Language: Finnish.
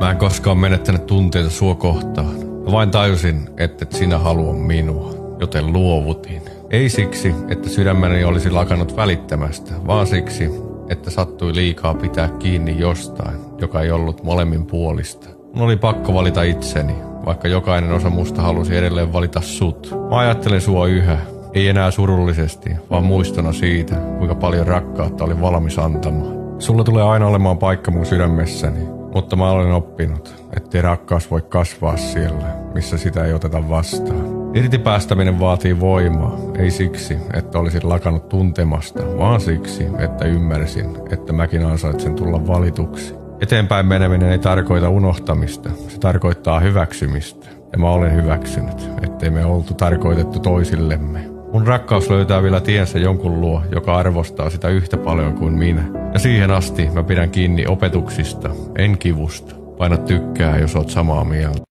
Mä en koskaan menettänyt tunteita sua kohtaan. Mä vain tajusin, ettet sinä halua minua, joten luovutin. Ei siksi, että sydämeni olisi lakannut välittämästä, vaan siksi, että sattui liikaa pitää kiinni jostain, joka ei ollut molemmin puolista. Mun oli pakko valita itseni, vaikka jokainen osa musta halusi edelleen valita sut. Mä ajattelen sua yhä, ei enää surullisesti, vaan muistona siitä, kuinka paljon rakkautta oli valmis antamaan. Sulla tulee aina olemaan paikka mun sydämessäni, mutta mä olen oppinut, ettei rakkaus voi kasvaa siellä, missä sitä ei oteta vastaan. Irti päästäminen vaatii voimaa, ei siksi, että olisin lakannut tuntemasta, vaan siksi, että ymmärsin, että mäkin ansaitsen tulla valituksi. Eteenpäin meneminen ei tarkoita unohtamista, se tarkoittaa hyväksymistä. Ja mä olen hyväksynyt, ettei me oltu tarkoitettu toisillemme. Mun rakkaus löytää vielä tiensä jonkun luo, joka arvostaa sitä yhtä paljon kuin minä. Ja siihen asti mä pidän kiinni opetuksista, en kivusta. Paina tykkää, jos oot samaa mieltä.